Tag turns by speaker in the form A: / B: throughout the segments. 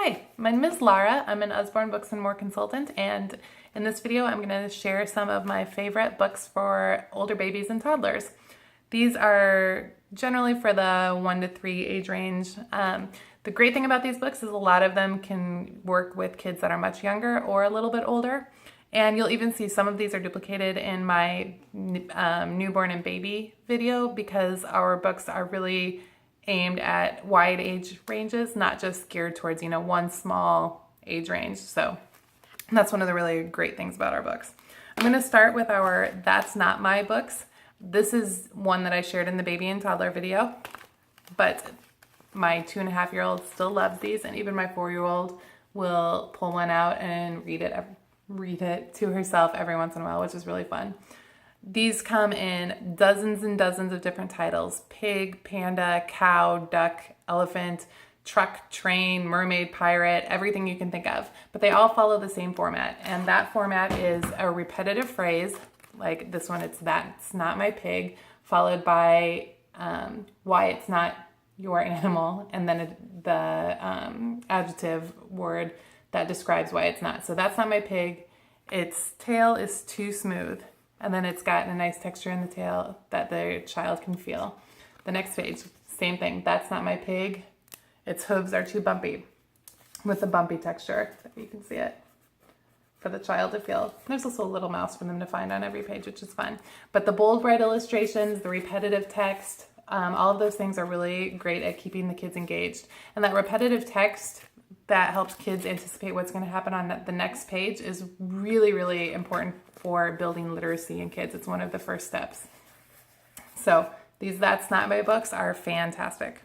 A: Hi, my name is Lara. I'm an Usborne Books and More consultant, and in this video I'm going to share some of my favorite books for older babies and toddlers. These are generally for the 1 to 3 age range. The great thing about these books is a lot of them can work with kids that are much younger or a little bit older, and you'll even see some of these are duplicated in my newborn and baby video because our books are really aimed at wide age ranges, not just geared towards, one small age range. So that's one of the really great things about our books. I'm going to start with our That's Not My books. This is one that I shared in the baby and toddler video, but my 2.5-year-old still loves these, and even my 4-year-old will pull one out and read it to herself every once in a while, which is really fun. These come in dozens and dozens of different titles: pig, panda, cow, duck, elephant, truck, train, mermaid, pirate, everything you can think of. But they all follow the same format, and that format is a repetitive phrase. Like this one, it's "That's not my pig," followed by why it's not your animal, and then the adjective word that describes why it's not. So that's not my pig. Its tail is too smooth. And then it's got a nice texture in the tail that the child can feel. The next page, same thing. That's not my pig. Its hooves are too bumpy, with a bumpy texture, if you can see it, for the child to feel. There's also a little mouse for them to find on every page, which is fun. But the bold, bright illustrations, the repetitive text, all of those things are really great at keeping the kids engaged. And that repetitive text that helps kids anticipate what's going to happen on the next page is really, really important for building literacy in kids. It's one of the first steps. So these That's Not My books are fantastic.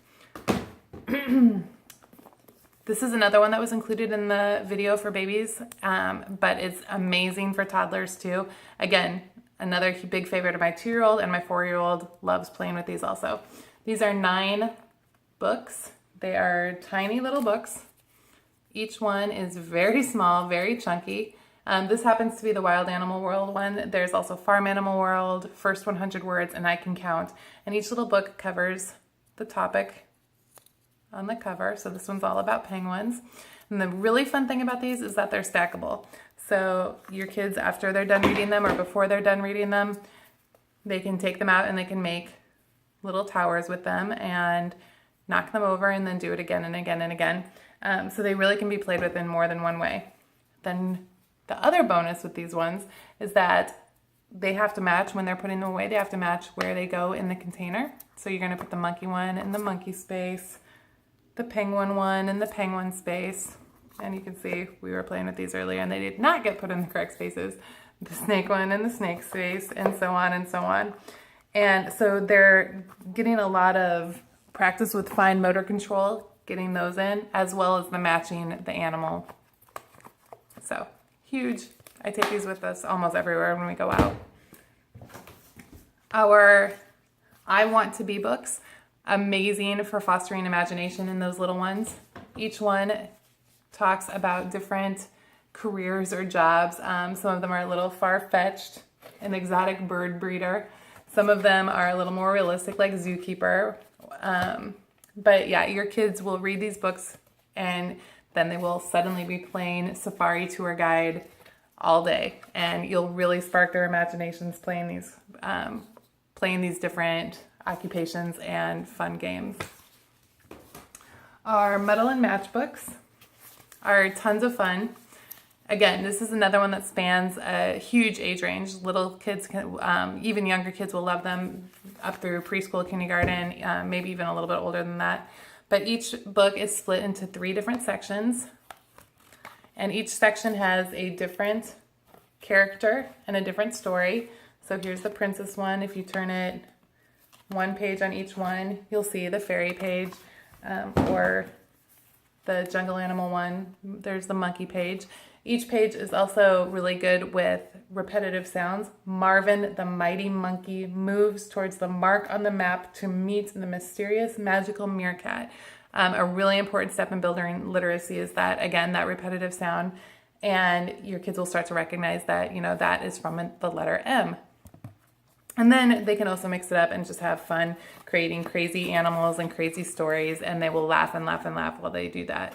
A: This is another one that was included in the video for babies, but it's amazing for toddlers too. Again, another big favorite of my 2-year-old, and my 4-year-old loves playing with these also. These are 9 books. They are tiny little books. Each one is very small, very chunky. This happens to be the Wild Animal World one. There's also Farm Animal World, First 100 Words, and I Can Count. And each little book covers the topic on the cover. So this one's all about penguins. And the really fun thing about these is that they're stackable. So your kids, after they're done reading them or before they're done reading them, they can take them out and they can make little towers with them and knock them over and then do it again and again and again. So they really can be played with in more than one way. Then the other bonus with these ones is that they have to match when they're putting them away. They have to match where they go in the container. So you're going to put the monkey one in the monkey space, the penguin one in the penguin space. And you can see we were playing with these earlier and they did not get put in the correct spaces. The snake one in the snake space, and so on and so on. And so they're getting a lot of practice with fine motor control, getting those in, as well as the matching the animal. So huge. I take these with us almost everywhere when we go out. Our I Want to Be books, amazing for fostering imagination in those little ones. Each one talks about different careers or jobs. Some of them are a little far-fetched, an exotic bird breeder. Some of them are a little more realistic, like zookeeper. But yeah, your kids will read these books and then they will suddenly be playing Safari Tour Guide all day, and you'll really spark their imaginations playing these different occupations and fun games. Our Muddle and Match books are tons of fun. Again, this is another one that spans a huge age range. Little kids, even younger kids will love them up through preschool, kindergarten, maybe even a little bit older than that. But each book is split into 3 different sections, and each section has a different character and a different story. So here's the princess one. If you turn it one page on each one, you'll see the fairy page, or the jungle animal one, there's the monkey page. Each page is also really good with repetitive sounds. Marvin, the mighty monkey, moves towards the mark on the map to meet the mysterious magical meerkat. A really important step in building literacy is that, again, that repetitive sound, and your kids will start to recognize that, that is from the letter M. And then they can also mix it up and just have fun creating crazy animals and crazy stories, and they will laugh and laugh and laugh while they do that.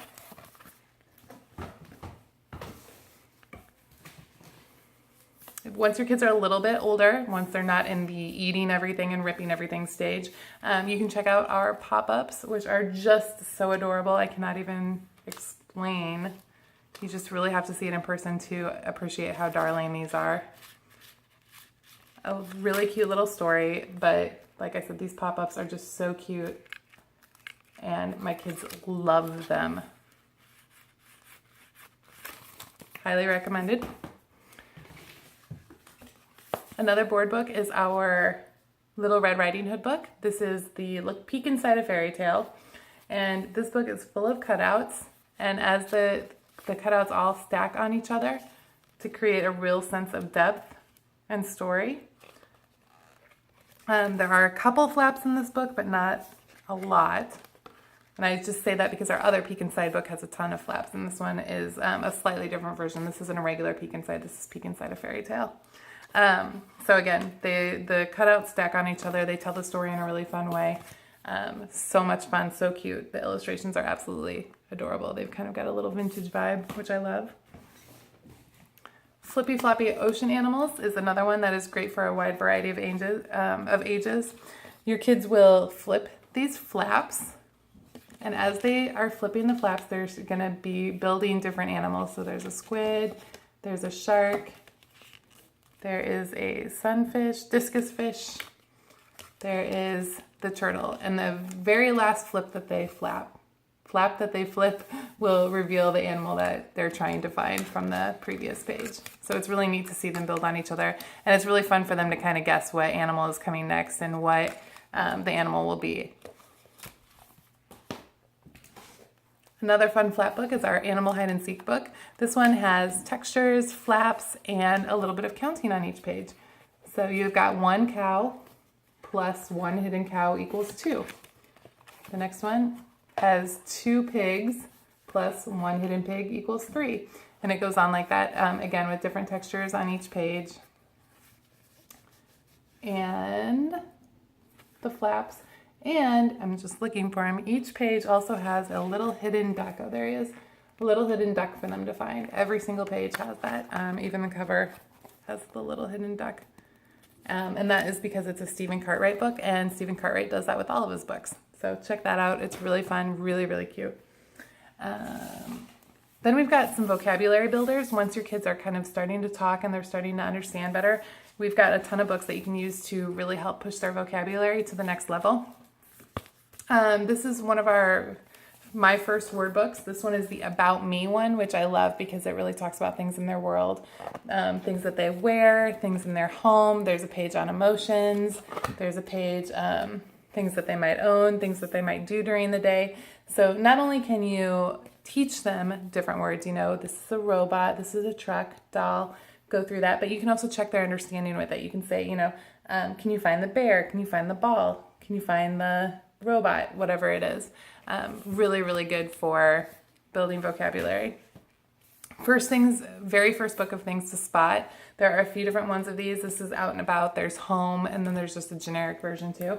A: once your kids are a little bit older, once they're not in the eating everything and ripping everything stage, you can check out our pop-ups, which are just so adorable. I cannot even explain. You just really have to see it in person to appreciate how darling these are. A really cute little story, but like I said, these pop-ups are just so cute, and my kids love them. Highly recommended. Another board book is our Little Red Riding Hood book. This is the Look Peek Inside a Fairy Tale, and this book is full of cutouts, and as the cutouts all stack on each other to create a real sense of depth and story. There are a couple flaps in this book, but not a lot. And I just say that because our other Peek Inside book has a ton of flaps, and this one is a slightly different version. This isn't a regular Peek Inside, this is Peek Inside a Fairy Tale. So again, the cutouts stack on each other. They tell the story in a really fun way. So much fun, so cute. The illustrations are absolutely adorable. They've kind of got a little vintage vibe, which I love. Flippy-Floppy Ocean Animals is another one that is great for a wide variety of ages. Your kids will flip these flaps, and as they are flipping the flaps, they're going to be building different animals. So there's a squid, there's a shark, there is a sunfish, discus fish, there is the turtle, and the very last flip that they flap that they flip will reveal the animal that they're trying to find from the previous page. So it's really neat to see them build on each other, and it's really fun for them to kind of guess what animal is coming next and what the animal will be. Another fun flap book is our Animal Hide and Seek book. This one has textures, flaps, and a little bit of counting on each page. So you've got 1 cow plus 1 hidden cow equals 2. The next one has 2 pigs plus 1 hidden pig equals 3. And it goes on like that, again, with different textures on each page. And the flaps. And I'm just looking for them. Each page also has a little hidden duck. Oh, there he is. A little hidden duck for them to find. Every single page has that. Even the cover has the little hidden duck. And that is because it's a Stephen Cartwright book, and Stephen Cartwright does that with all of his books. So check that out. It's really fun, really, really cute. Then we've got some vocabulary builders. Once your kids are kind of starting to talk and they're starting to understand better, we've got a ton of books that you can use to really help push their vocabulary to the next level. This is one of my first word books. This one is the About Me one, which I love because it really talks about things in their world, things that they wear, things in their home. There's a page on emotions. There's a page, things that they might own, things that they might do during the day. So not only can you teach them different words, this is a robot, this is a truck, doll, go through that, but you can also check their understanding with it. You can say, can you find the bear? Can you find the ball? Can you find the robot? Whatever it is. Really, really good for building vocabulary. Very first book of things to spot. There are a few different ones of these. This is Out and About, there's Home, and then there's just a generic version too.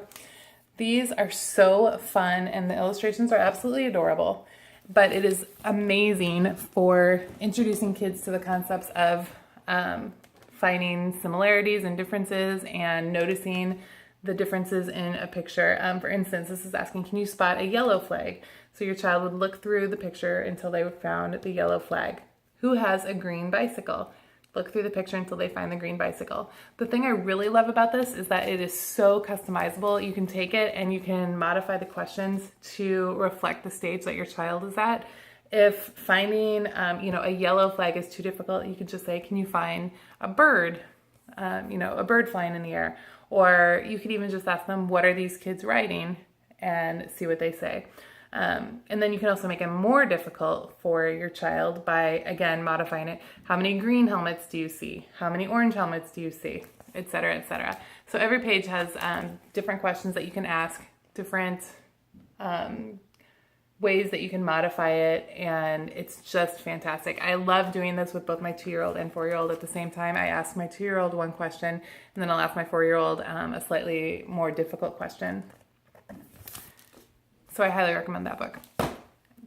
A: These are so fun, and the illustrations are absolutely adorable, but it is amazing for introducing kids to the concepts of finding similarities and differences and noticing the differences in a picture. For instance, this is asking, can you spot a yellow flag? So your child would look through the picture until they found the yellow flag. Who has a green bicycle? Look through the picture until they find the green bicycle. The thing I really love about this is that it is so customizable. You can take it and you can modify the questions to reflect the stage that your child is at. If finding, a yellow flag is too difficult, you could just say, can you find a bird? A bird flying in the air. Or you could even just ask them, what are these kids riding? And see what they say. And then you can also make it more difficult for your child by, again, modifying it. How many green helmets do you see? How many orange helmets do you see? Et cetera, et cetera. So every page has different questions that you can ask, different ways that you can modify it, and it's just fantastic. I love doing this with both my 2-year-old and 4-year-old at the same time. I ask my 2-year-old one question, and then I'll ask my 4-year-old a slightly more difficult question. So I highly recommend that book.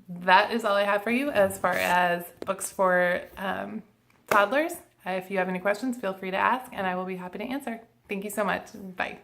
A: That is all I have for you as far as books for toddlers. If you have any questions, feel free to ask and I will be happy to answer. Thank you so much. Bye.